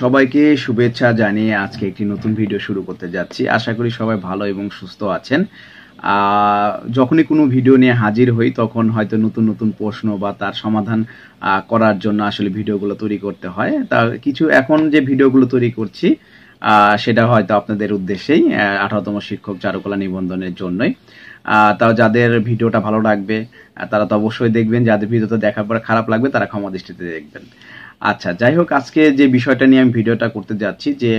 সবাইকে শুভেচ্ছা জানিয়ে আজকে একটি নতুন ভিডিও শুরু করতে যাচ্ছি। আশা করি সবাই ভালো এবং সুস্থ আছেন। যখনই কোনো ভিডিও নিয়ে হাজির হই তখন হয়তো নতুন নতুন প্রশ্ন বা তার সমাধান করার জন্য আসলে ভিডিওগুলো তৈরি করতে হয়। তা কিছু এখন যে ভিডিওগুলো তৈরি করছি সেটা হয়তো আপনাদের উদ্দেশ্যেই 18তম শিক্ষক চারুকলা নিবন্ধনের জন্যই। তাও যাদের ভিডিওটা ভালো লাগবে তারা তো অবশ্যই দেখবেন, যাদের ভিডিওটা দেখার পরে খারাপ লাগবে তারা ক্ষমা দৃষ্টিতে দেখবেন। আচ্ছা, যাই হোক, আজকে যে বিষয়টা নিয়ে আমি ভিডিওটা করতে যাচ্ছি যে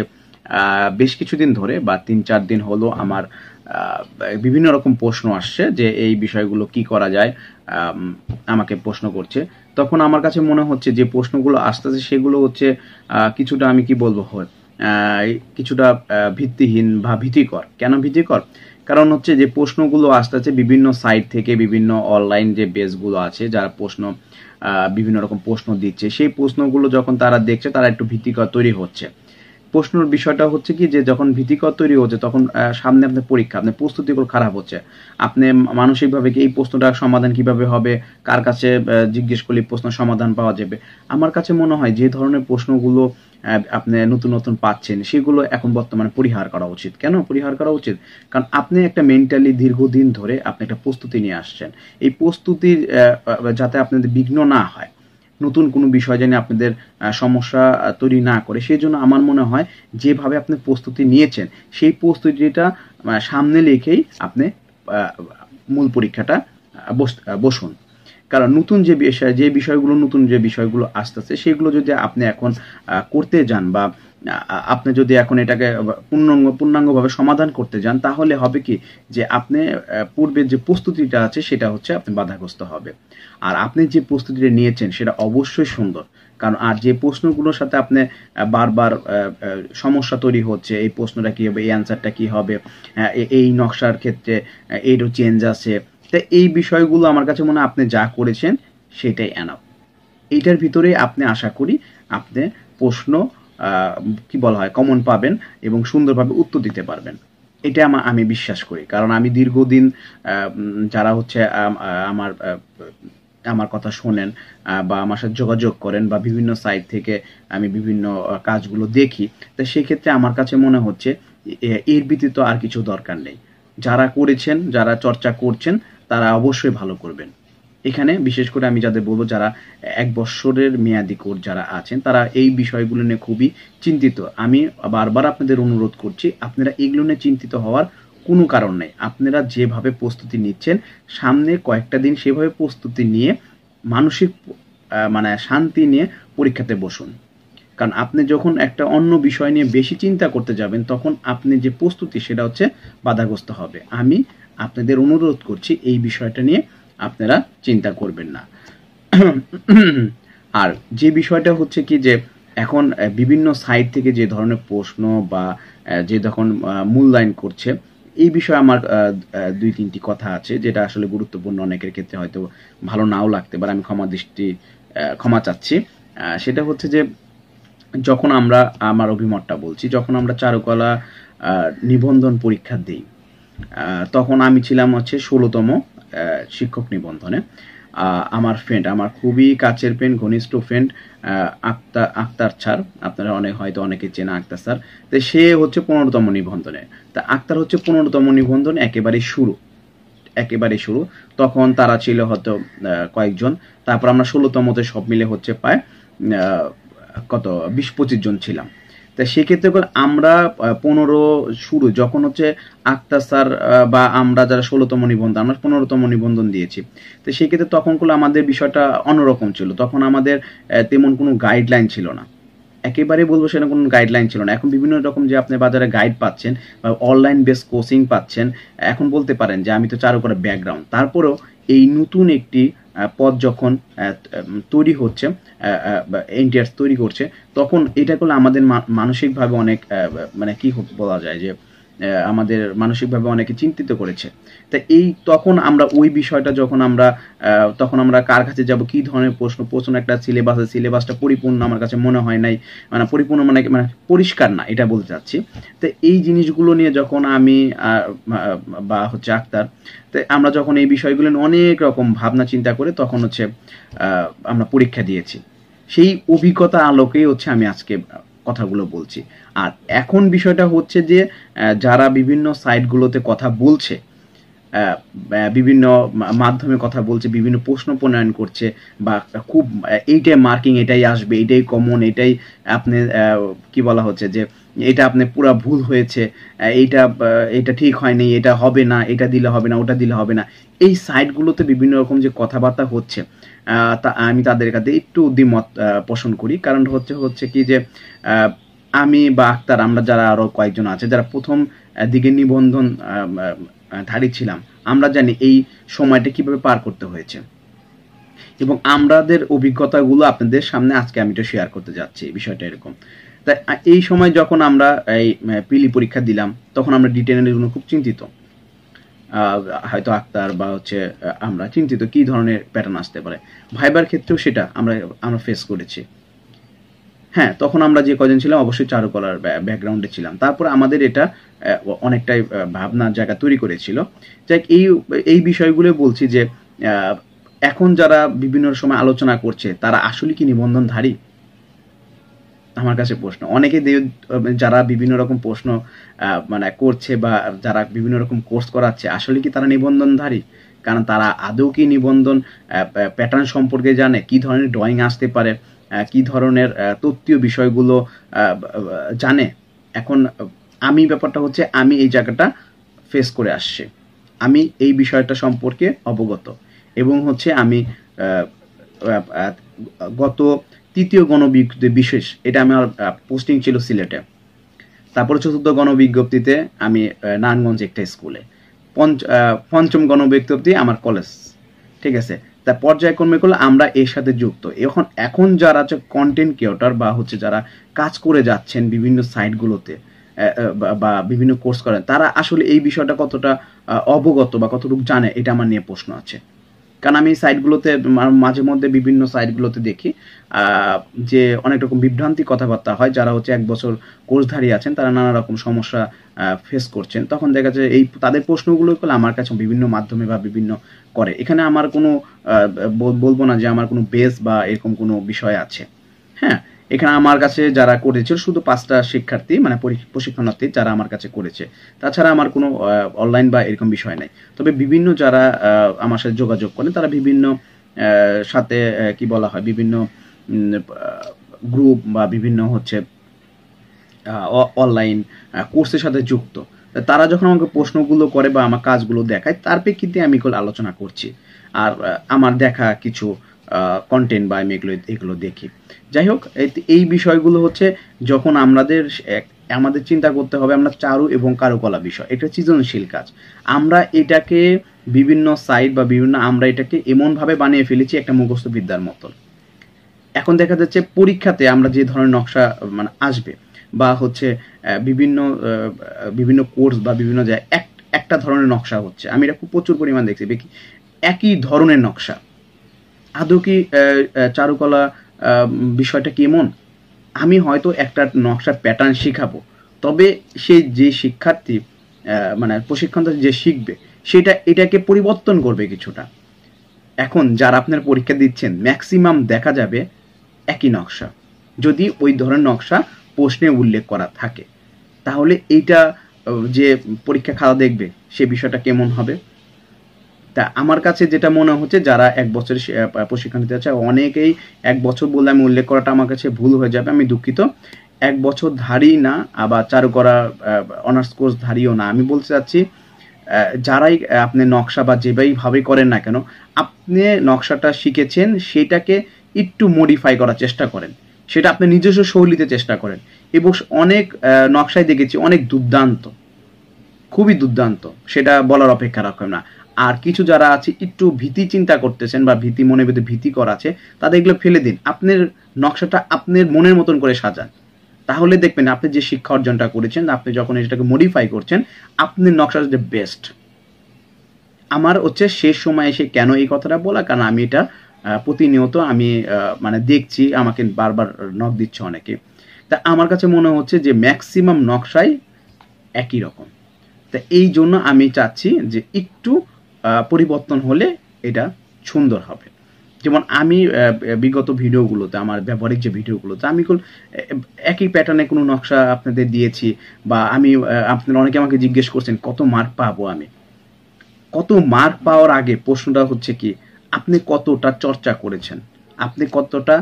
বেশ কিছুদিন ধরে বা 3-4 দিন হলো আমার বিভিন্ন রকম প্রশ্ন আসছে যে এই বিষয়গুলো কি করা যায়, আমাকে প্রশ্ন করছে। তখন আমার কাছে মনে হচ্ছে যে প্রশ্নগুলো আসতেছে সেগুলো হচ্ছে কিছুটা, আমি কি বলবো, কিছুটা ভিত্তিহীন বা ভীতিকর। কেন ভীতিকর? কারণ হচ্ছে যে প্রশ্নগুলো আসতেছে বিভিন্ন সাইট থেকে, বিভিন্ন অনলাইন যে বেসগুলো আছে যারা প্রশ্ন বিভিন্ন রকম প্রশ্ন দিচ্ছে, সেই প্রশ্নগুলো যখন তারা দেখছে তারা একটু ভীতিকর তৈরি হচ্ছে। প্রশ্নের বিষয়টা হচ্ছে কি যে যখন ভীতিকর তৈরি হচ্ছে তখন সামনে আপনার পরীক্ষা, আপনার প্রস্তুতিগুলো খারাপ হচ্ছে। আপনি মানসিকভাবে কি এই প্রশ্নটার সমাধান কিভাবে হবে, কার কাছে জিজ্ঞেস করলে প্রশ্নের সমাধান পাওয়া যাবে। আমার কাছে মনে হয় যে ধরনের প্রশ্নগুলো আপনি নতুন নতুন পাচ্ছেন সেগুলো এখন বর্তমানে পরিহার করা উচিত। কেন পরিহার করা উচিত? কারণ আপনি একটা মেন্টালি দীর্ঘদিন ধরে আপনি একটা প্রস্তুতি নিয়ে আসছেন। এই প্রস্তুতির যাতে আপনাদের বিঘ্ন না হয়, নতুন কোনো বিষয় যেন আপনাদের সমস্যা তৈরি না করে, সেই জন্য আমার মনে হয় যেভাবে আপনি প্রস্তুতি নিয়েছেন সেই প্রস্তুতিটা সামনে রেখেই আপনি মূল পরীক্ষাটা বসুন। কারণ নতুন নতুন যে বিষয়গুলো আসতেছে সেগুলো যদি আপনি এখন করতে যান বা আপনি যদি এখন এটাকে পূর্ণাঙ্গভাবে সমাধান করতে যান, তাহলে হবে কি যে আপনি পূর্বের যে প্রস্তুতিটা আছে সেটা হচ্ছে আপনি বাধাগ্রস্ত হবে। আর আপনি যে প্রস্তুতিটা নিয়েছেন সেটা অবশ্যই সুন্দর। কারণ আর যে প্রশ্নগুলোর সাথে আপনি বারবার সমস্যা তৈরি হচ্ছে, এই প্রশ্নটা কী হবে, এই অ্যান্সারটা কী হবে, এই নকশার ক্ষেত্রে এইরও চেঞ্জ আছে, তা এই বিষয়গুলো আমার কাছে মনে হয় আপনি যা করেছেন সেটাই এনাফ। এইটার ভিতরে আপনি আশা করি আপনি প্রশ্ন কি বলা হয় কমন পাবেন এবং সুন্দরভাবে উত্তর দিতে পারবেন। এটা আমি বিশ্বাস করি। কারণ আমি দীর্ঘদিন যারা হচ্ছে আমার আমার কথা শোনেন বা আমার সাথে যোগাযোগ করেন বা বিভিন্ন সাইট থেকে আমি বিভিন্ন কাজগুলো দেখি, তো সেক্ষেত্রে আমার কাছে মনে হচ্ছে এর ব্যতীত আর কিছু দরকার নেই। যারা করেছেন, যারা চর্চা করছেন তারা অবশ্যই ভালো করবেন। এখানে বিশেষ করে আমি যাদের বলবো, যারা 1 বৎসরের মেয়াদি কোর্স যারা আছেন তারা এই বিষয়গুলো নিয়ে খুবই চিন্তিত। আমি বারবার আপনাদের অনুরোধ করছি, আপনারা এগুলো নিয়ে চিন্তিত হওয়ার কোনো কারণ নেই। আপনারা যেভাবে প্রস্তুতি নিচ্ছেন সামনে কয়েকটা দিন সেভাবে প্রস্তুতি নিয়ে মানসিক মানে শান্তি নিয়ে পরীক্ষাতে বসুন। কারণ আপনি যখন একটা অন্য বিষয় নিয়ে বেশি চিন্তা করতে যাবেন তখন আপনি যে প্রস্তুতি সেটা হচ্ছে বাধাগ্রস্ত হবে। আমি আপনাদের অনুরোধ করছি এই বিষয়টা নিয়ে আপনারা চিন্তা করবেন না। আর যে বিষয়টা হচ্ছে কি যে এখন বিভিন্ন সাইট থেকে যে ধরনের প্রশ্ন বা যে তখন মূল্যায়ন করছে, এই বিষয়ে আমার 2-3টি কথা আছে যেটা আসলে গুরুত্বপূর্ণ, অনেকের ক্ষেত্রে হয়তো ভালো নাও লাগতে পারে, আমি ক্ষমা চাচ্ছি। সেটা হচ্ছে যে যখন আমরা, আমার অভিমতটা বলছি, যখন আমরা চারুকলা নিবন্ধন পরীক্ষা দিই তখন আমি ছিলাম হচ্ছে 16তম শিক্ষক নিবন্ধনে। আমার ফ্রেন্ড, আমার খুবই কাছের ফ্রেন্ড, ঘনিষ্ঠ ফ্রেন্ড আক্তার স্যার, আপনারা হয়তো অনেকে চেনা আক্তার স্যার, তো সে হচ্ছে 15তম নিবন্ধনে। তা আক্তার হচ্ছে 15তম নিবন্ধন একেবারে শুরু। তখন তারা ছিল হয়তো কয়েকজন, তারপর আমরা 16তমতে সব মিলে হচ্ছে প্রায় কত 20-25 জন ছিলাম। তা সেক্ষেত্রে আমরা 15 শুরু যখন হচ্ছে আক্তার স্যার বা আমরা যারা 16তম নিবন্ধন, আমরা 15তম নিবন্ধন দিয়েছি। তো সেক্ষেত্রে তখন আমাদের বিষয়টা অন্যরকম ছিল। তখন আমাদের তেমন কোনো গাইডলাইন ছিল না, একেবারে বলবো সেটা কোনো গাইডলাইন ছিল না। এখন বিভিন্ন রকম যে আপনি বাজারে গাইড পাচ্ছেন বা অনলাইন বেস কোচিং পাচ্ছেন, এখন বলতে পারেন যে আমি তো চারুকলা ব্যাকগ্রাউন্ড, তারপরেও এই নতুন একটি পদ যখন তৈরি হচ্ছে, এনটিআরস তৈরি করছে, তখন এটা করলে আমাদের মানসিকভাবে অনেক মানে কি বলা যায় যে আমাদের মানসিকভাবে অনেকে চিন্তিত করেছে। তা তখন আমরা ওই বিষয়টা যখন আমরা তখন আমরা কার কাছে যাব, কি ধরনের প্রশ্ন একটা সিলেবাসটা পরিপূর্ণ আমার কাছে মনে হয় নাই, মানে পরিপূর্ণ মানে পরিষ্কার না, এটা বলতে চাচ্ছি। তো এই জিনিসগুলো নিয়ে যখন আমি বা হচ্ছে আক্তার, তো আমরা যখন এই বিষয়গুলো নিয়ে অনেক রকম ভাবনা চিন্তা করে তখন হচ্ছে আমরা পরীক্ষা দিয়েছি। সেই অভিজ্ঞতা আলোকেই হচ্ছে আমি আজকে কথাগুলো বলছি। আর এখন বিষয়টা হচ্ছে যে যারা বিভিন্ন সাইটগুলোতে কথা বলছে, বিভিন্ন মাধ্যমে কথা বলছে, বিভিন্ন প্রশ্ন প্রণয়ন করছে, বা খুব এইটাই মার্কিং, এটাই আসবে, এটাই কমন, এটাই আপনি কি বলা হচ্ছে যে এটা আপনি পুরা ভুল হয়েছে, এটা ঠিক হয়নি, এটা হবে না, এটা দিলে হবে না, ওটা দিলে হবে না, এই সাইটগুলোতে বিভিন্ন রকম যে কথাবার্তা হচ্ছে, তা আমি তাদের কাছে একটু দ্বিমত পোষণ করি। কারণ হচ্ছে কি যে আমি বা আক্তার, আমরা যারা আরো কয়েকজন আছে যারা প্রথম দিকে নিবন্ধন ধারী ছিলাম, আমরা জানি এই সময়টা কিভাবে পার করতে হয়েছে, এবং আমাদের অভিজ্ঞতাগুলো আপনাদের সামনে আজকে আমি এটা শেয়ার করতে যাচ্ছি। বিষয়টা এরকম। তাই এই সময় যখন আমরা এই পিলি পরীক্ষা দিলাম, তখন আমরা ডিটেনের জন্য খুব চিন্তিত। হয়তো আক্তার বা হচ্ছে আমরা চিন্তিত কি ধরনের প্যাটার্ন আসতে পারে। ভাইবার ক্ষেত্রেও সেটা আমরা ফেস করেছি। হ্যাঁ, তখন আমরা যে কজন ছিলাম অবশ্যই চারুকলার ব্যাকগ্রাউন্ডে ছিলাম। তারপর আমাদের এটা অনেকটাই ভাবনার জায়গা তৈরি করেছিল। যাই এই বিষয়গুলো বলছি যে এখন যারা বিভিন্ন সময় আলোচনা করছে তারা আসলে কি নিবন্ধনধারী? আমার কাছে প্রশ্ন। অনেকে যারা বিভিন্ন রকম প্রশ্ন মানে করছে বা যারা বিভিন্ন রকম কোর্স করাচ্ছে, আসলে কি তারা নিবন্ধনধারী? কারণ তারা আদৌ কি নিবন্ধন প্যাটার্ন সম্পর্কে জানে, কি ধরনের ড্রয়িং আসতে পারে, কি ধরনের তত্ত্বীয় বিষয়গুলো জানে। এখন ব্যাপারটা হচ্ছে আমি এই জায়গাটা ফেস করে আসছি, আমি এই বিষয়টা সম্পর্কে অবগত, এবং হচ্ছে আমি গত তৃতীয় গণবিজ্ঞপ্তি বিশেষ, এটা আমার পোস্টিং ছিল সিলেটে, তারপরে চতুর্থ গণবিজ্ঞপ্তিতে আমি নারায়ণগঞ্জ একটা স্কুলে, পঞ্চম গণবিজ্ঞপ্তি আমার কলেজ, ঠিক আছে। তা পর্যায়ক্রমে করলে আমরা এর সাথে যুক্ত। এখন যারা হচ্ছে কন্টেন্ট ক্রিয়েটর বা হচ্ছে যারা কাজ করে যাচ্ছেন বিভিন্ন সাইটগুলোতে বা বিভিন্ন কোর্স করেন, তারা আসলে এই বিষয়টা কতটা অবগত বা কতটুকু জানে, এটা আমার নিয়ে প্রশ্ন আছে। কারণ আমি সাইটগুলোতে মাঝে মধ্যে বিভিন্ন সাইটগুলোতে দেখি যে অনেক রকম বিভ্রান্তি কথাবার্তা হয়। যারা হচ্ছে 1 বছর কোর্সধারী আছেন, তারা নানা রকম সমস্যা ফেস করছেন, তখন দেখা যায় এই তাদের প্রশ্নগুলো করলে আমার কাছে বিভিন্ন মাধ্যমে বা বিভিন্ন করে। এখানে আমার কোনো বলবো না যে আমার কোনো বেস বা এরকম কোনো বিষয় আছে। হ্যাঁ, এখানে আমার কাছে যারা করেছিল শুধু 5টা শিক্ষার্থী, মানে প্রশিক্ষণার্থী যারা আমার কাছে করেছে, তাছাড়া আমার কোনো অনলাইন বা এরকম বিষয় নাই। তবে বিভিন্ন যারা আমার সাথে যোগাযোগ করেন, তারা বিভিন্ন সাথে কি বলা হয়, বিভিন্ন গ্রুপ বা বিভিন্ন হচ্ছে অনলাইন কোর্সের সাথে যুক্ত। তারা যখন আমাকে প্রশ্নগুলো করে বা আমার কাজগুলো দেখায়, তার প্রেক্ষিতে আমি আলোচনা করছি, আর আমার দেখা কিছু কন্টেন্ট বা আমি এগুলো দেখি। যাই হোক, এই বিষয়গুলো হচ্ছে যখন আমাদের চিন্তা করতে হবে, আমরা চারু এবং কারুকলা বিষয়, এটা সৃজনশীল কাজ, আমরা এটাকে বিভিন্ন সাইট বা আমরা এটাকে এমনভাবে বানিয়ে ফেলেছি একটা মুখস্থ বিদ্যার মতন। এখন দেখা যাচ্ছে পরীক্ষাতে আমরা যে ধরনের নকশা মানে আসবে, বা হচ্ছে বিভিন্ন কোর্স বা বিভিন্ন জায়গায় একটা ধরনের নকশা হচ্ছে, আমি এটা খুব প্রচুর পরিমাণ দেখছি, একই ধরনের নকশা। আদৌ কি চারুকলা বিষয়টা কেমন? আমি হয়তো একটা নকশার প্যাটার্ন শিখাবো, তবে যে শিক্ষার্থী মানে প্রশিক্ষণটা যে শিখবে, এটাকে পরিবর্তন করবে কিছুটা। এখন যারা আপনার পরীক্ষা দিচ্ছেন, ম্যাক্সিমাম দেখা যাবে একই নকশা, যদি ওই ধরনের নকশা প্রশ্নে উল্লেখ করা থাকে, তাহলে এইটা যে পরীক্ষা খাতা দেখবে সে বিষয়টা কেমন হবে? তা আমার কাছে যেটা মনে হচ্ছে, যারা 1 বছরের প্রশিক্ষণ নিতে চায়, অনেকেই 1 বছর বলে আমি উল্লেখ করাটা আমার কাছে ভুল হয়ে যাবে, আমি দুঃখিত। 1 বছর ধারী না, আবার চারুকলা অনার্স কোর্স ধারীও না, আমি বলতে চাচ্ছি যারাই আপনি নকশা বা যেভাবেই করেন না কেন, আপনি নকশাটা শিখেছেন, সেটাকে একটু মডিফাই করার চেষ্টা করেন, সেটা আপনি নিজস্ব শৈলীতে চেষ্টা করেন। এবং অনেক নকশায় দেখেছি অনেক দুর্দান্ত, খুবই দুর্দান্ত, সেটা বলার অপেক্ষা রাখে না। আর কিছু যারা আছে একটু ভীতি চিন্তা করতেছেন বা মনের ভিতরে ভীতি করা আছে, তাদের এগুলো ফেলে দিন, আপনার নকশাটা আপনার মনের মতন করে সাজান, তাহলে দেখবেন আপনি যে শিক্ষা অর্জনটা করেছেন, আপনি যখন এটাকে মডিফাই করছেন, আপনার নকশাটা যে বেস্ট। আমার হচ্ছে শেষ সময় এসে কেন এই কথাটা বলা, কারণ আমি এটা প্রতিনিয়ত আমি মানে দেখছি, আমাকে বারবার নক দিচ্ছে অনেকে। তা আমার কাছে মনে হচ্ছে যে ম্যাক্সিমাম নকশাই একই রকম। তা এই জন্য আমি চাচ্ছি যে একটু পরিবর্তন হলে এটা সুন্দর হবে। যেমন আমি বিগত ভিডিওগুলোতে আমার ব্যবহারিক যে ভিডিওগুলোতে আমি একই প্যাটার্নে কোনো নকশা আপনাদের দিয়েছি, বা আমি আপনারা অনেকে আমাকে জিজ্ঞেস করছেন কত মার্ক পাবো আমি। কত মার্ক পাওয়ার আগে প্রশ্নটা হচ্ছে কি, আপনি কতটা চর্চা করেছেন, আপনি কতটা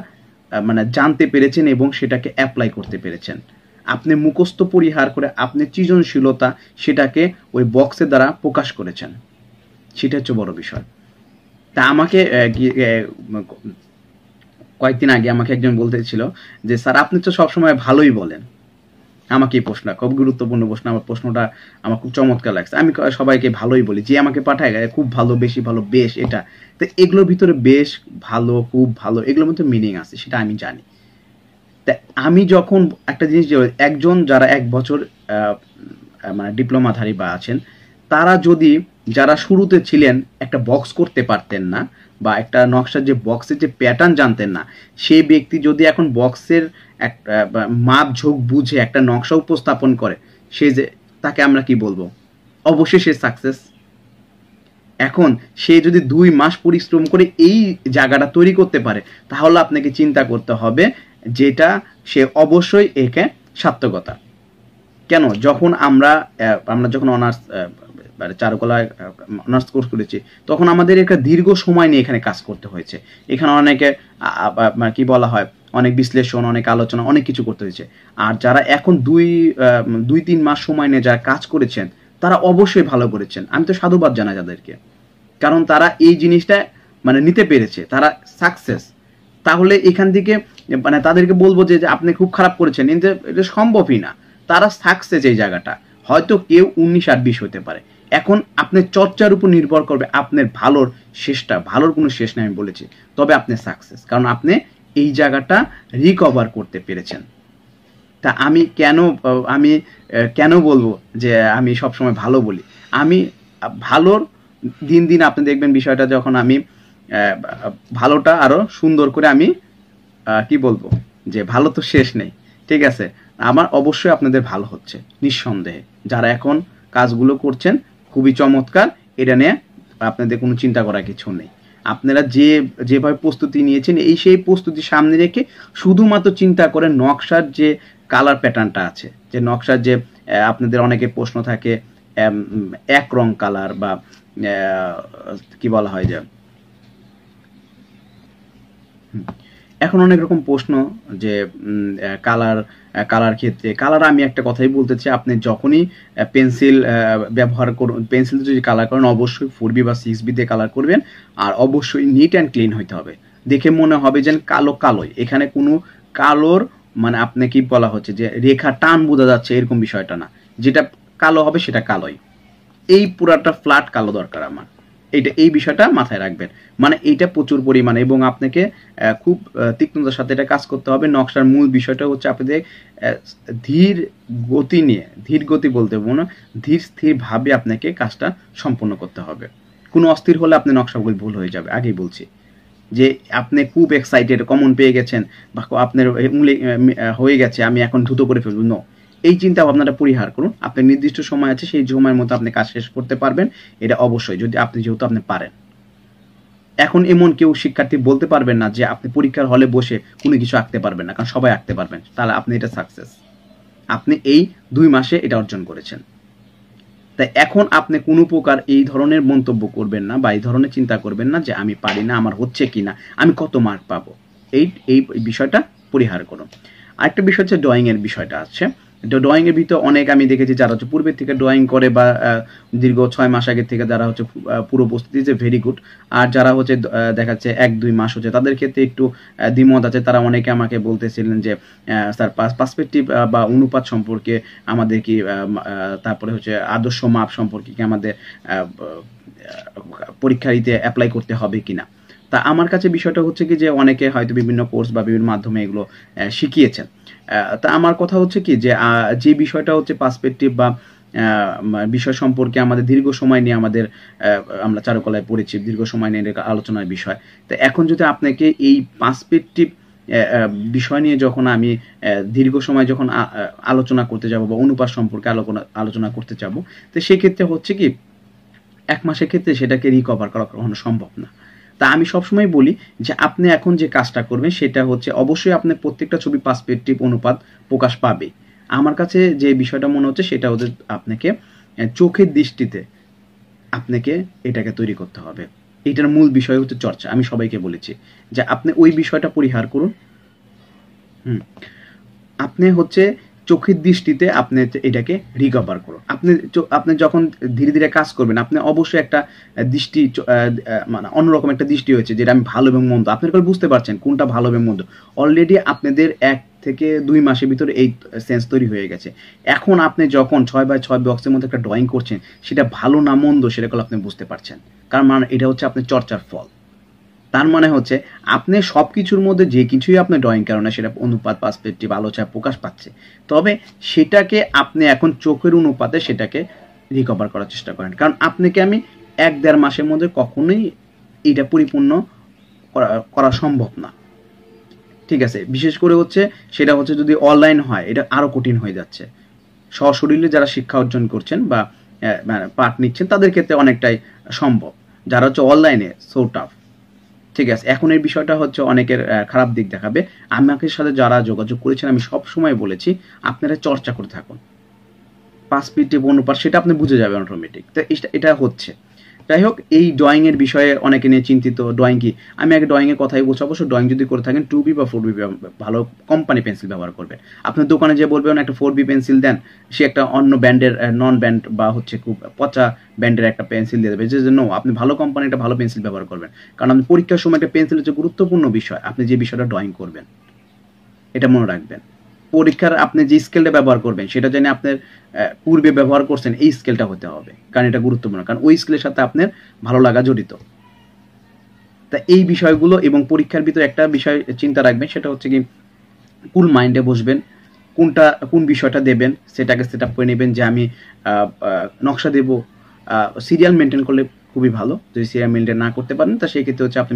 মানে জানতে পেরেছেন এবং সেটাকে অ্যাপ্লাই করতে পেরেছেন। আপনি মুখস্থ পরিহার করে আপনি সৃজনশীলতা সেটাকে ওই বক্সের দ্বারা প্রকাশ করেছেন, সেটা হচ্ছে বড় বিষয়। তা আমাকে কয়েকদিন আগে আমাকে একজন বলতেছিল যে স্যার আপনি তো সবসময় ভালোই বলেন। আমাকে এই প্রশ্ন খুব গুরুত্বপূর্ণ প্রশ্ন, আমার প্রশ্নটা আমার খুব চমৎকার লাগছে। আমি সবাইকে ভালোই বলি, যে আমাকে পাঠায় খুব ভালো, বেশি ভালো, বেশ, এটা তো এগুলোর ভিতরে বেশ, ভালো, খুব ভালো এগুলোর মধ্যে মিনিং আছে, সেটা আমি জানি। তা আমি যখন একটা জিনিস, একজন যারা 1 বছর মানে ডিপ্লোমাধারী বা আছেন, তারা যদি, যারা শুরুতে ছিলেন একটা বক্স করতে পারতেন না, বা একটা নকশার যে বক্সের যে প্যাটার্ন জানতেন না, সেই ব্যক্তি যদি এখন বক্সের একটা মাপ ঝোঁক বুঝে একটা নকশা উপস্থাপন করে, সে যে, তাকে আমরা কি বলবো? অবশ্যই সে সাকসেস। এখন সে যদি 2 মাস পরিশ্রম করে এই জায়গাটা তৈরি করতে পারে, তাহলে আপনাকে চিন্তা করতে হবে যেটা সে অবশ্যই একে সার্থকতা। কেন? যখন আমরা যখন অনার্স চারুকলায় অনার্স কোর্স করেছি, তখন আমাদের একটা দীর্ঘ সময় নিয়ে এখানে কাজ করতে হয়েছে। এখানে অনেকে কি বলা হয়, অনেক বিশ্লেষণ, অনেক আলোচনা, অনেক কিছু করতে হয়েছে। আর যারা এখন 2-3 মাস সময় নিয়ে যারা কাজ করেছেন, তারা অবশ্যই ভালো করেছেন। আমি তো সাধুবাদ জানাই তাদেরকে, কারণ তারা এই জিনিসটা মানে নিতে পেরেছে, তারা সাকসেস। তাহলে এখান থেকে মানে তাদেরকে বলবো যে আপনি খুব খারাপ করেছেন, কিন্তু এটা সম্ভবই না। তারা সাকসেস এই জায়গাটা। হয়তো কেউ 19-20 হতে পারে। এখন আপনার চর্চার উপর নির্ভর করবে আপনার ভালোর শেষটা। ভালোর কোনো শেষ নেই আমি বলেছি, তবে আপনি সাকসেস, কারণ আপনি এই জায়গাটা রিকভার করতে পেরেছেন। তা আমি কেন বলবো যে আমি সবসময় ভালো বলি? আমি ভালোর দিন দিন আপনি দেখবেন বিষয়টা, যখন আমি ভালোটা আরো সুন্দর করে আমি কি বলবো, যে ভালো তো শেষ নেই, ঠিক আছে? আমার অবশ্যই আপনাদের ভালো হচ্ছে নিঃসন্দেহে। যারা এখন কাজগুলো করছেন খুবই চমৎকার, এটা নিয়ে আপনাদের কোনো চিন্তা করার কিছু নেই। আপনারা যেভাবে প্রস্তুতি নিয়েছেন, সেই প্রস্তুতি সামনে রেখে শুধুমাত্র চিন্তা করেন নকশার যে কালার প্যাটার্নটা আছে, যে নকশার যে আপনাদের অনেকের প্রশ্ন থাকে এক রং কালার, বা কি বলা হয় যে, এখন অনেক রকম প্রশ্ন যে কালার ক্ষেত্রে কালার, আমি একটা কথাই বলতে চাই, আপনি যখনই পেন্সিল ব্যবহার করুন, পেন্সিল যদি কালার করেন অবশ্যই 4B বা 6B দিয়ে কালার করবেন। আর অবশ্যই নিট অ্যান্ড ক্লিন হইতে হবে, দেখে মনে হবে যেন কালোই, এখানে কোনো কালোর মানে আপনি কি বলা হচ্ছে যে রেখা টান বোঝা যাচ্ছে এরকম বিষয়টা না। যেটা কালো হবে সেটা কালোই, এই পুরাটা ফ্ল্যাট কালো দরকার আমার। এই বিষয়টা মাথায় রাখবেন, মানে এইটা প্রচুর পরিমাণে, এবং আপনাকে খুব তীক্ষ্ণতার সাথে এটা কাজ করতে হবে। নকশার মূল বিষয়টা হচ্ছে আপনাদের ধীর গতি বলতে না, ধীর স্থির ভাবে আপনাকে কাজটা সম্পন্ন করতে হবে। কোনো অস্থির হলে আপনি নকশাগুলো ভুল হয়ে যাবে। আগেই বলছি যে আপনি খুব এক্সাইটেড, কমন পেয়ে গেছেন, বা আপনার হয়ে গেছে, আমি এখন দ্রুত করে ফেলবো, নো। এই চিন্তা ভাবনাটা পরিহার করুন। আপনার নির্দিষ্ট সময় আছে, সেই সময়ের মতো আপনি কাজ শেষ করতে পারবেন, এটা অবশ্যই, যদি যেহেতু আপনি পারেন। এখন এমন কেউ শিক্ষার্থী বলতে পারবেন না যে আপনি পরীক্ষার হলে বসে কোনো কিছু আঁকতে পারবেন না, কারণ সবাই আঁকতে পারবেন। তাহলে আপনি এটা সাকসেস, আপনি এই 2 মাসে এটা অর্জন করেছেন। তাই এখন আপনি কোনো প্রকার এই ধরনের মন্তব্য করবেন না, বা এই ধরনের চিন্তা করবেন না যে আমি পারি না, আমার হচ্ছে কিনা, আমি কত মার্ক পাবো। এই বিষয়টা পরিহার করুন। আরেকটা বিষয় হচ্ছে ড্রয়িং এর বিষয়টা আছে। ড্রয়িং এর ভিতরে অনেক আমি দেখেছি যারা হচ্ছে পূর্বের থেকে ড্রয়িং করে, বা দীর্ঘ 6 মাস আগে থেকে যারা হচ্ছে পুরো প্রস্তুতি, যে ভেরি গুড। আর যারা হচ্ছে দেখাচ্ছে 1-2 মাস হচ্ছে, তাদের ক্ষেত্রে একটু দ্বিমত আছে। তারা অনেকে আমাকে বলতেছিলেন যে স্যার পার্সপেক্টিভ বা অনুপাত সম্পর্কে আমাদের কি, তারপরে হচ্ছে আদর্শ মাপ সম্পর্কে কি আমাদের পরীক্ষারিতে অ্যাপ্লাই করতে হবে কিনা। তা আমার কাছে বিষয়টা হচ্ছে কি, যে অনেকে হয়তো বিভিন্ন কোর্স বা বিভিন্ন মাধ্যমে এগুলো শিখিয়েছেন। তা আমার কথা হচ্ছে কি, যে বিষয়টা হচ্ছে পার্সপেক্টিভ বা বিষয় সম্পর্কে আমাদের দীর্ঘ সময় নিয়ে আমরা চারুকলায় পড়েছি, দীর্ঘ সময় নিয়ে আলোচনার বিষয়। তো এখন যদি আপনাকে এই পার্সপেক্টিভ বিষয় নিয়ে যখন আমি দীর্ঘ সময় যখন আলোচনা করতে যাব, বা অনুপাত সম্পর্কে আলোচনা করতে যাব, তো সেক্ষেত্রে হচ্ছে কি 1 মাসের ক্ষেত্রে সেটাকে রিকভার করা কখনো সম্ভব না। তা আমি সবসময় বলি যে আপনি এখন যে কাজটা করবেন সেটা হচ্ছে অবশ্যই আপনার প্রত্যেকটা ছবি পার্সপেক্টিভ অনুপাত প্রকাশ পাবে। আমার কাছে যে বিষয়টা মনে হচ্ছে সেটা হচ্ছে আপনাকে চোখের দৃষ্টিতে আপনাকে এটাকে তৈরি করতে হবে। এটার মূল বিষয় হচ্ছে চর্চা। আমি সবাইকে বলেছি যে আপনি ওই বিষয়টা পরিহার করুন। আপনি হচ্ছে চোখের দৃষ্টিতে আপনি এটাকে রিকভার করুন। আপনি যখন ধীরে ধীরে কাজ করবেন আপনি অবশ্যই একটা দৃষ্টি মানে অন্যরকম একটা দৃষ্টি হয়েছে যেটা আমি ভালো এবং মন্দ আপনি বুঝতে পারছেন কোনটা ভালো এবং মন্দ। অলরেডি আপনাদের 1 থেকে 2 মাসের ভিতরে এই সেন্স তৈরি হয়ে গেছে। এখন আপনি যখন 6x6 বক্সের মধ্যে একটা ড্রয়িং করছেন সেটা ভালো না মন্দ সেটা আপনি বুঝতে পারছেন, কারণ মানে এটা হচ্ছে আপনার চর্চার ফল। তার মানে হচ্ছে আপনি সব কিছুর মধ্যে যে কিছুই আপনি ড্রয়িং করেন না সেটা অনুপাত পার্সপেক্টিভ আলোচনা প্রকাশ পাচ্ছে, তবে সেটাকে আপনি এখন চোখের অনুপাতে সেটাকে রিকভার করার চেষ্টা করেন। কারণ আপনাকে আমি 1-1.5 মাসের মধ্যে কখনোই এটা পরিপূর্ণ করা সম্ভব না। ঠিক আছে, বিশেষ করে হচ্ছে সেটা হচ্ছে যদি অনলাইন হয় এটা আরো কঠিন হয়ে যাচ্ছে। সশরীরে যারা শিক্ষা অর্জন করছেন বা পাঠ নিচ্ছেন তাদের ক্ষেত্রে অনেকটাই সম্ভব, যারা হচ্ছে অনলাইনে সো টাফ। ঠিক আছে, এখন এই বিষয়টা হচ্ছে অনেকের খারাপ দিক দেখাবে। আমাকে সাথে যারা যোগাযোগ করেছেন আমি সব সময় বলেছি আপনারা চর্চা করে থাকুন, পার্সপেক্টিভ অনুপাত সেটা আপনি বুঝে যাবেন অটোমেটিক। তো এটা হচ্ছে, যাই হোক, এই ড্রয়িং এর বিষয়ে অনেকে নিয়ে চিন্তিত। ড্রয়িং কি, আমি আগে ড্রয়িং এর কথাই বলছি। অবশ্য ড্রয়িং যদি করে থাকেন 2B বা 4B ভালো কোম্পানি পেন্সিল ব্যবহার করবেন। আপনার দোকানে যে বলবেন একটা 4B পেন্সিল দেন, সে একটা অন্য ব্র্যান্ডের নন ব্র্যান্ড বা হচ্ছে খুব পচা ব্র্যান্ডের একটা পেন্সিল দিয়ে দেবে। যে নো, আপনি ভালো কোম্পানির একটা ভালো পেন্সিল ব্যবহার করবেন, কারণ আপনি পরীক্ষার সময় একটা পেন্সিল হচ্ছে গুরুত্বপূর্ণ বিষয়। আপনি যে বিষয়টা ড্রয়িং করবেন এটা মনে রাখবেন। পরীক্ষার আপনি যে স্কেলটা ব্যবহার করবেন সেটা জানি আপনার পূর্বে ব্যবহার করছেন এই স্কেলটা হতে হবে, কারণ এটা গুরুত্বপূর্ণ, কারণ ওই স্কেলের সাথে আপনার ভালো লাগা জড়িত। তা এই বিষয়গুলো এবং পরীক্ষার ভিতরে একটা বিষয় চিন্তা রাখবেন, সেটা হচ্ছে কি কুল মাইন্ডে বসবেন, কোন বিষয়টা দেবেন সেটাকে সেট আপ করে নেবেন। যে আমি নকশা দেব, সিরিয়াল মেনটেন করলে খুবই ভালো। যদি সিরিয়াল মেনটেন না করতে পারেন তা সেই ক্ষেত্রে হচ্ছে আপনি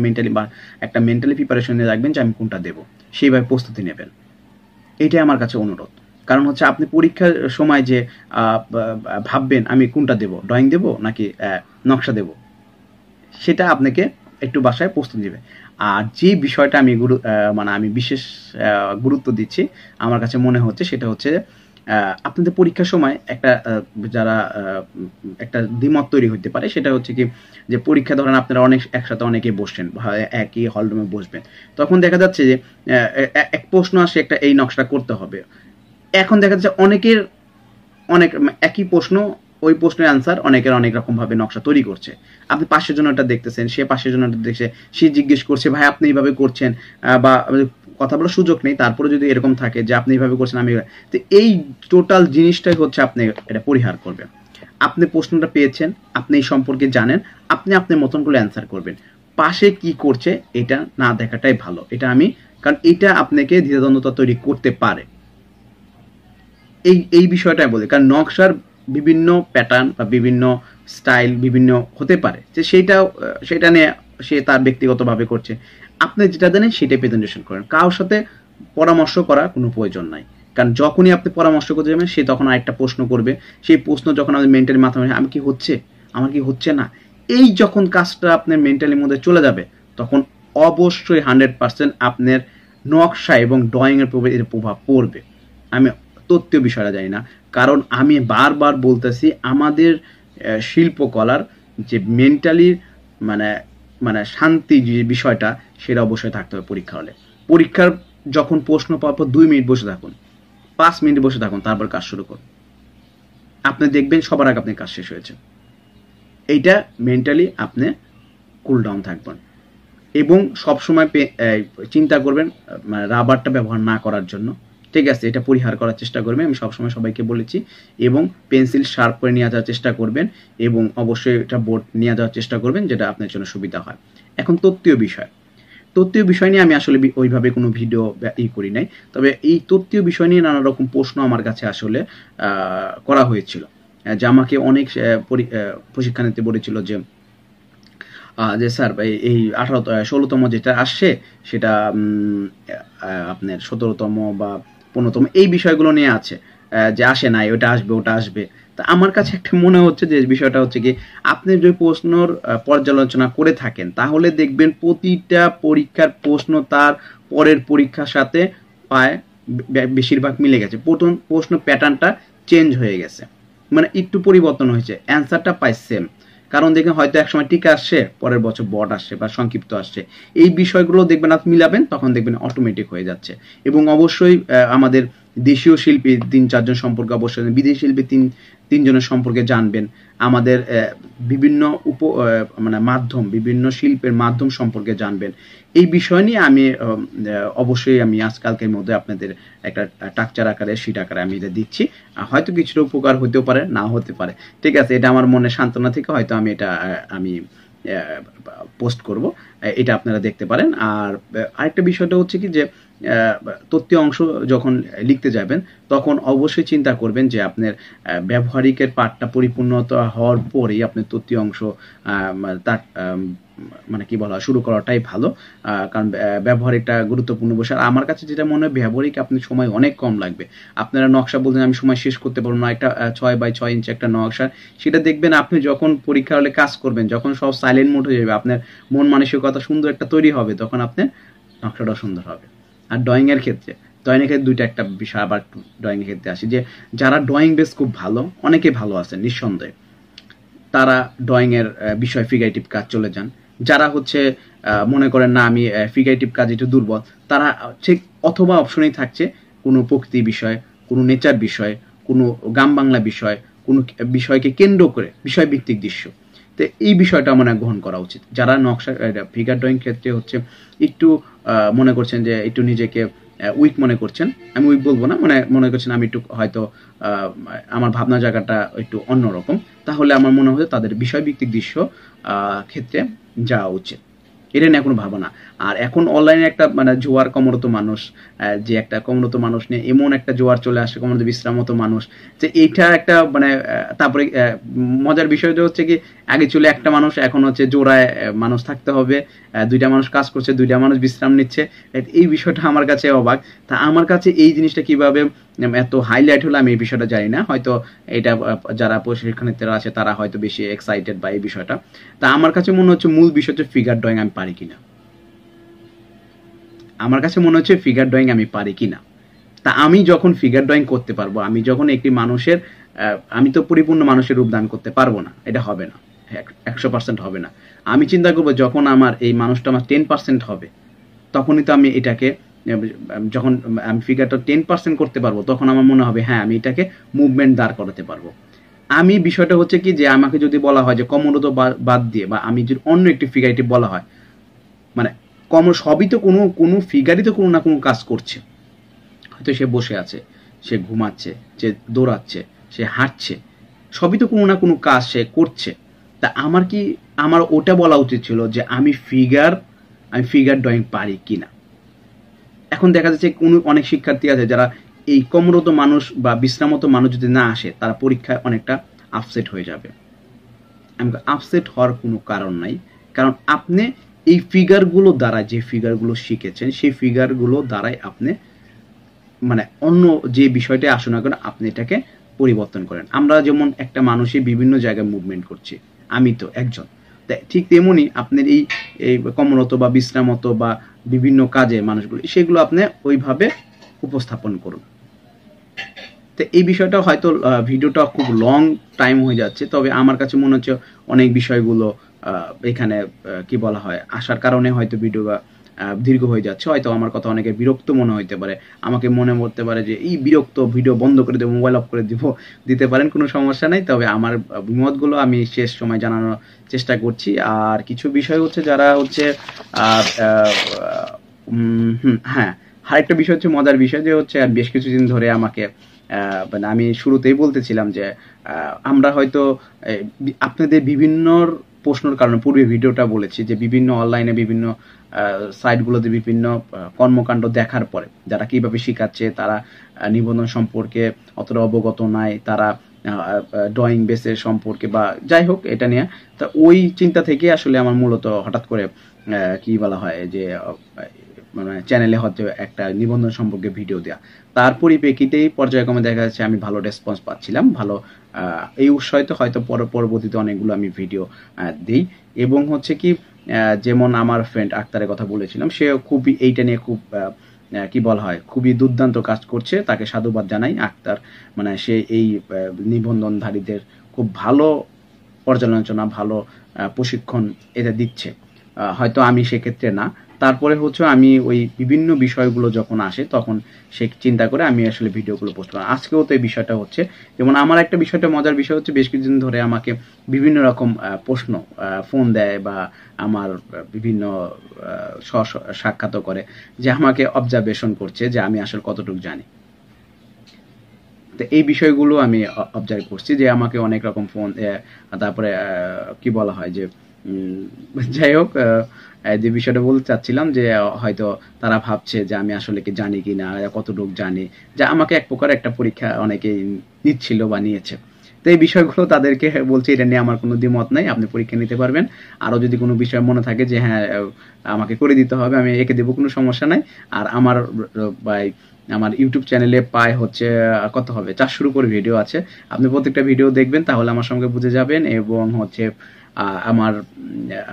মেন্টালি প্রিপারেশন নিয়ে রাখবেন যে আমি কোনটা দেবো, সেইভাবে প্রস্তুতি নেবেন। এটাই আমার কাছে অনুরোধ। কারণ হচ্ছে আপনি পরীক্ষার সময় যে ভাববেন আমি কোনটা দেব, ড্রয়িং দেব নাকি নকশা দেব, সেটা আপনাকে একটু বাসায় প্রস্তুতি নেবে। আর যে বিষয়টা আমি আমি বিশেষ গুরুত্ব দিচ্ছি আমার কাছে মনে হচ্ছে সেটা হচ্ছে আপনাদের পরীক্ষার সময় যারা একটা দ্বিমত তৈরি হতে পারে, সেটা হচ্ছে কি যে পরীক্ষা ধরেন আপনারা একসাথে অনেকে বসছেন, একই হলরুমে বসবেন, তখন দেখা যাচ্ছে যে এক প্রশ্ন আসে একটা এই নকশাটা করতে হবে। এখন দেখা যাচ্ছে অনেক একই প্রশ্ন, ওই প্রশ্নের অ্যান্সার অনেকের অনেক রকম ভাবে নকশা তৈরি করছে। আপনি পাশের জন্যটা দেখতেছেন, সে পাশের জন্যটা দেখছে, সে জিজ্ঞেস করছে ভাই আপনি এইভাবে করছেন, বা কথা বলার সুযোগ নেই, তারপরে যদি এরকম থাকে যে আপনি এইভাবে করছেন আমি, তো এই টোটাল জিনিসটাই হচ্ছে আপনি এটা পরিহার করবেন। আপনি প্রশ্নটা পেয়েছেন, আপনি এই সম্পর্কে জানেন, আপনি আপনার মতন করে অ্যান্সার করবেন। পাশে কি করছে এটা না দেখাটাই ভালো, কারণ এটা আপনাকে দ্বিধাদ্বন্দ্বতা তৈরি করতে পারে। এই বিষয়টাই বলি, কারণ নকশার বিভিন্ন প্যাটার্ন বা বিভিন্ন স্টাইল বিভিন্ন হতে পারে, যে সেটা নিয়ে সে তার ব্যক্তিগতভাবে করছে। আপনি যেটা জানেন সেটাই প্রেজেন্টেশন করেন, কারোর সাথে পরামর্শ করার কোনো প্রয়োজন নাই। কারণ যখনই আপনি পরামর্শ করতে যাবেন সে তখন আরেকটা প্রশ্ন করবে, সেই প্রশ্ন যখন আমাদের মেন্টালি মাথায় আমার কি হচ্ছে না, এই যখন কাজটা আপনার মেন্টালির মধ্যে চলে যাবে তখন অবশ্যই 100% আপনার নকশা এবং ড্রয়িংয়ের প্রভাব পড়বে। আমি তত্ত্বীয় বিষয়টা জানি না, কারণ আমি বারবার বলতেছি আমাদের শিল্পকলার যে মেন্টালি মানে শান্তি যে বিষয়টা সেটা অবশ্যই থাকতে হবে পরীক্ষা হলে। পরীক্ষার যখন প্রশ্ন পাওয়ার পর 2 মিনিট বসে থাকুন, 5 মিনিট বসে থাকুন, তারপর কাজ শুরু করুন। আপনি দেখবেন সবার আগে আপনার কাজ শেষ হয়েছে। এইটা মেন্টালি আপনি কুল ডাউন থাকবেন এবং সবসময় চিন্তা করবেন রাবারটা ব্যবহার না করার জন্য। ঠিক আছে, এটা পরিহার করার চেষ্টা করবেন, আমি সবসময় সবাইকে বলেছি। এবং পেন্সিল শার্প করে নিয়ে যাওয়ার চেষ্টা করবেন এবং অবশ্যই এটা বোর্ড নিয়ে যাওয়ার চেষ্টা করবেন যেটা আপনার জন্য সুবিধা হয়। এখন তত্ত্বীয় বিষয় নিয়ে আমি আসলে ওইভাবে কোনো ভিডিও করি নাই, তবে এই তত্ত্বীয় বিষয় নিয়ে নানা রকম প্রশ্ন আমার কাছে আসলে করা হয়েছিল, যে আমাকে অনেক প্রশিক্ষণ নিতে বলেছিল যে স্যার এই 16তম যেটা আসছে সেটা আপনার 17তম বা 15তম এই বিষয়গুলো নিয়ে আছে, যে আসে নাই ওটা আসবে। তা তা আমার কাছে একটা মনে হচ্ছে যে বিষয়টা হচ্ছে কি, আপনি যদি প্রশ্নর পর্যালোচনা করে থাকেন তাহলে দেখবেন প্রতিটা পরীক্ষার প্রশ্ন তার পরের পরীক্ষার সাথে প্রায় বেশিরভাগ মিলে গেছে। প্রশ্ন প্যাটার্নটা চেঞ্জ হয়ে গেছে, মানে একটু পরিবর্তন হয়েছে, অ্যান্সারটা প্রায় সেম। কারণ দেখেন হয়তো একসময় টিকা আসছে, পরের বছর বট আসছে বা সংক্ষিপ্ত আসছে, এই বিষয়গুলো দেখবেন আপনি মিলাবেন, তখন দেখবেন অটোমেটিক হয়ে যাচ্ছে। এবং অবশ্যই আমাদের দেশীয় শিল্পী ৩-৪ জন সম্পর্কে অবশ্যই, বিদেশি শিল্পী ৩-৩ জনের সম্পর্কে জানবেন, আমাদের বিভিন্ন মানে মাধ্যম, বিভিন্ন শিল্পের মাধ্যম সম্পর্কে জানবেন। এই বিষয় নিয়ে আমি অবশ্যই আমি আজকালকের মধ্যে আপনাদের একটা টাকচার আকারে, শিট আকারে আমি এটা দিচ্ছি। হয়তো কিছুটা উপকার হতেও পারে, নাও হতে পারে, ঠিক আছে। এটা আমার মনে সান্ত্বনা থেকে হয়তো আমি এটা আমি পোস্ট করব, এটা আপনারা দেখতে পারেন। আর আরেকটা বিষয়টা হচ্ছে কি যে তথ্য অংশ যখন লিখতে যাবেন তখন অবশ্যই চিন্তা করবেন যে আপনার ব্যবহারিকের পাঠটা পরিপূর্ণতা হওয়ার পরেই আপনার তথ্য অংশ তার মানে কি বলা শুরু করাটাই ভালো। কারণ ব্যবহারিকটা গুরুত্বপূর্ণ বিষয়। আর আমার কাছে যেটা মনে হয়, ব্যবহারিক আপনার সময় অনেক কম লাগবে। আপনারা নকশা বলছেন আমি সময় শেষ করতে পারবো না, একটা 6x6 ইঞ্চি একটা নকশা, সেটা দেখবেন আপনি যখন পরীক্ষা হলে কাজ করবেন, যখন সব সাইলেন্ট মোড হয়ে যাবে, আপনার মন মানসিকতা সুন্দর একটা তৈরি হবে, তখন আপনার নকশাটাও সুন্দর হবে। আর ড্রয়িংয়ের ক্ষেত্রে দুইটা একটা বিষয়, আবার ড্রয়িংয়ের ক্ষেত্রে আসি, যে যারা ড্রয়িং বেস খুব ভালো, অনেকে ভালো আছেন নিঃসন্দেহে, তারা ড্রয়িংয়ের বিষয় ফিগারেটিভ কাজ চলে যান। যারা হচ্ছে মনে করেন না আমি ফিগারেটিভ কাজ একটু দুর্বল, তারা ঠিক অথবা অপশনেই থাকছে কোনো প্রকৃতি বিষয়, কোনো নেচার বিষয়, কোনো গ্রাম বাংলা বিষয়, কোনো বিষয়কে কেন্দ্র করে বিষয়ভিত্তিক দৃশ্য। তো এই বিষয়টা মনে গ্রহণ করা উচিত। যারা নকশা ফিগার ড্রয়িং ক্ষেত্রে হচ্ছে একটু মনে করছেন যে একটু নিজেকে উইক মনে করছেন, আমি উইক বলবো না, মনে করছেন আমি একটু হয়তো আমার ভাবনা জায়গাটা একটু অন্যরকম, তাহলে আমার মনে হয় তাদের বিষয়ভিত্তিক দৃশ্য ক্ষেত্রে যাওয়া উচিত। এটা নিয়ে কোনো ভাবনা। আর এখন অনলাইনে একটা মানে জোয়ার কমরত মানুষ, যে একটা কমরত মানুষ নিয়ে এমন একটা জোয়ার চলে আসে, কমরত বিশ্রামত মানুষ, যে এইটা একটা মানে তারপরে মজার বিষয়টা হচ্ছে কি, আগে চলে একটা মানুষ, এখন হচ্ছে জোড়ায় মানুষ থাকতে হবে, 2টা মানুষ কাজ করছে, 2টা মানুষ বিশ্রাম নিচ্ছে। এই বিষয়টা আমার কাছে অবাক। তা আমার কাছে এই জিনিসটা কিভাবে এত হাইলাইট হলো আমি এই বিষয়টা জানি না। হয়তো এটা যারা প্রশিক্ষণার্থীরা আছে তারা হয়তো বেশি এক্সাইটেড বা এই বিষয়টা। তা আমার কাছে মনে হচ্ছে মূল বিষয় হচ্ছে ফিগার ড্রয়িং আমি পারি কিনা। আমার কাছে মনে হচ্ছে ফিগার ড্রয়িং আমি পারি কিনা। তা আমি যখন ফিগার ড্রয়িং করতে পারবো, আমি যখন একটি মানুষের আমি তো পরিপূর্ণ মানুষের রূপ দান করতে পারবো না, এটা হবে না, 100% হবে না। আমি চিন্তা করবো যখন আমার এই মানুষটা আমার 10% হবে, তখনই তো আমি এটাকে যখন আমি ফিগারটা 10% করতে পারবো, তখন আমার মনে হবে হ্যাঁ আমি এটাকে মুভমেন্ট দাঁড় করাতে পারবো। আমি বিষয়টা হচ্ছে কি যে আমাকে যদি বলা হয় যে কমরত বাদ দিয়ে, বা আমি যদি অন্য একটি ফিগারেটিভ বলা হয়, মানে সবই তো কোনো ফিগারই তো কোনো না কোনো কাজ করছে। হয়তো সে বসে আছে, সে ঘুমাচ্ছে, সে দৌড়াচ্ছে, সে হাঁটছে, সবই তো কোনো না কোনো কাজ সে করছে। তা আমার ওটা বলা উচিত ছিল যে আমি ফিগার ড্রয়িং পারি কিনা। এখন দেখা যাচ্ছে অনেক শিক্ষার্থী আছে যারা এই কর্মরত মানুষ বা বিশ্রামত মানুষ যদি না আসে, তারা পরীক্ষায় অনেকটা আপসেট হয়ে যাবে। আপসেট হওয়ার কোনো কারণ নাই, কারণ আপনি এই ফিগারগুলো দ্বারা, যে ফিগারগুলো শিখেছেন সেই ফিগারগুলো দ্বারাই আপনি মানে অন্য যে বিষয়টা আসে না কেন আপনি এটাকে পরিবর্তন করেন। আমরা যেমন একটা মানুষই বিভিন্ন জায়গায় মুভমেন্ট করছি, আমি তো একজন, ঠিক তেমনি আপনার এই কর্মরত বা বিশ্রামত বা বিভিন্ন কাজে মানুষগুলো, সেগুলো আপনি ওইভাবে উপস্থাপন করুন। তো এই বিষয়টা হয়তো ভিডিওটা খুব লং টাইম হয়ে যাচ্ছে, তবে আমার কাছে মনে হচ্ছে অনেক বিষয়গুলো এখানে কি বলা হয় আসার কারণে হয়তো ভিডিওটা দীর্ঘ হয়ে যাচ্ছে। হয়তো আমার কথা অনেকে বিরক্ত মনে হইতে পারে, আমাকে মনে করতে পারে যে এই বিরক্ত, ভিডিও বন্ধ করে দেবো, মোবাইল অফ করে দিতে পারেন, কোনো সমস্যা নাই। তবে আমার মতগুলো আমি শেষ সময় জানানোর চেষ্টা করছি। আর কিছু বিষয় হচ্ছে যারা হচ্ছে হ্যাঁ, আরেকটা বিষয় হচ্ছে মজার বিষয়, যে হচ্ছে বেশ কিছুদিন ধরে আমাকে মানে আমি শুরুতেই বলতেছিলাম যে আমরা হয়তো আপনাদের বিভিন্ন প্রশ্নের কারণে পূর্বে ভিডিওটা বলেছি যে বিভিন্ন অনলাইনে বিভিন্ন সাইটগুলোতে বিভিন্ন কর্মকাণ্ড দেখার পরে যারা কিভাবে শিখাচ্ছে, তারা নিবন্ধন সম্পর্কে অতটা অবগত নাই, তারা ড্রয়িং বেসের সম্পর্কে বা যাই হোক এটা নিয়ে, তা ওই চিন্তা থেকে আসলে আমার মূলত হঠাৎ করে কি বলা হয় যে মানে চ্যানেলে হয়তো একটা নিবন্ধন সম্পর্কে ভিডিও দেওয়া, তার পরিপ্রেক্ষিতেই পর্যায়ক্রমে দেখা যাচ্ছে আমি ভালো রেসপন্স পাচ্ছিলাম, ভালো এই উৎসাহিত হয়তো পরবর্তীতে অনেকগুলো আমি ভিডিও দিই। এবং হচ্ছে কি যেমন আমার ফ্রেন্ড আক্তারের কথা বলেছিলাম, সে খুবই এইটা নিয়ে খুব কি বলা হয়, খুবই দুর্দান্ত কাজ করছে, তাকে সাধুবাদ জানাই। আক্তার মানে সে এই নিবন্ধনধারীদের খুব ভালো পর্যালোচনা, ভালো প্রশিক্ষণ এটা দিচ্ছে। হয়তো আমি সেক্ষেত্রে না, তারপরে হচ্ছে আমি ওই বিভিন্ন বিষয়গুলো যখন আসে তখন সে চিন্তা করে আমি আসলে ভিডিওগুলো পোস্ট করি। আজকেও তো এই বিষয়টা হচ্ছে, যেমন আমার একটা বিষয়টা মজার বিষয় হচ্ছে, বেশ কিছুদিন ধরে আমাকে বিভিন্ন রকম প্রশ্ন ফোন দেয় বা আমার বিভিন্ন সাক্ষাৎ করে, যে আমাকে অবজারভেশন করছে যে আমি আসলে কতটুকু জানি। তো এই বিষয়গুলো আমি অবজার্ভ করছি যে আমাকে অনেক রকম ফোন, তারপরে কি বলা হয় যে যাই হোক, যে বিষয়টা বলতে চাচ্ছিলাম যে হয়তো তারা ভাবছে যে আমি আসলে কি জানি কি না, কতটুকু জানি, যে আমাকে এক প্রকার একটা পরীক্ষা অনেকেই নিচ্ছিল বা নিয়েছে। তো এই বিষয়গুলো তাদেরকে বলছি, এটা নিয়ে আমার কোনো দ্বিমত নাই, আপনি পরীক্ষা নিতে পারবেন। আরও যদি কোনো বিষয় মনে থাকে যে হ্যাঁ আমাকে করে দিতে হবে, আমি এঁকে দেবো, কোনো সমস্যা নাই। আর আমার ইউটিউব চ্যানেলে প্রায় হচ্ছে কত হবে 400-র উপর ভিডিও আছে, আপনি প্রত্যেকটা ভিডিও দেখবেন তাহলে আমার সঙ্গে বুঝে যাবেন। এবং হচ্ছে আমার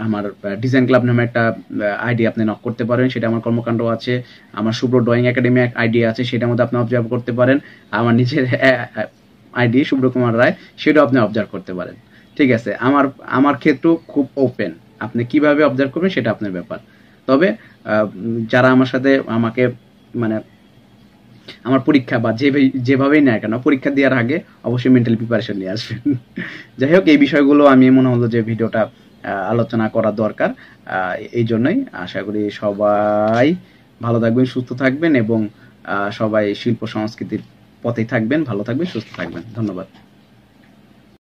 আমার ডিজাইন ক্লাব নামে একটা আইডি আপনি নক করতে পারেন, সেটা আমার কর্মকাণ্ড আছে। আমার শুভ্র ড্রয়িং একাডেমি এক আইডি আছে, সেটার মধ্যে আপনি অবজার্ভ করতে পারেন। আমার নিজের আইডি শুভ্র কুমার রায়, সেটাও আপনি অবজার্ভ করতে পারেন। ঠিক আছে, আমার আমার ক্ষেত্র খুব ওপেন, আপনি কিভাবে অবজার্ভ করবেন সেটা আপনার ব্যাপার। তবে যারা আমার সাথে আমাকে মানে আমার পরীক্ষা বা যেভাবেই না কেন পরীক্ষা দেওয়ার আগে অবশ্যই মেন্টাল প্রিপারেশন নিয়ে আসবেন। যাই হোক, এই বিষয়গুলো আমি মনে হলো যে ভিডিওটা আলোচনা করা দরকার। এই জন্যই আশা করি সবাই ভালো থাকবেন, সুস্থ থাকবেন এবং সবাই শিল্প সংস্কৃতির পথেই থাকবেন, ভালো থাকবেন, সুস্থ থাকবেন। ধন্যবাদ।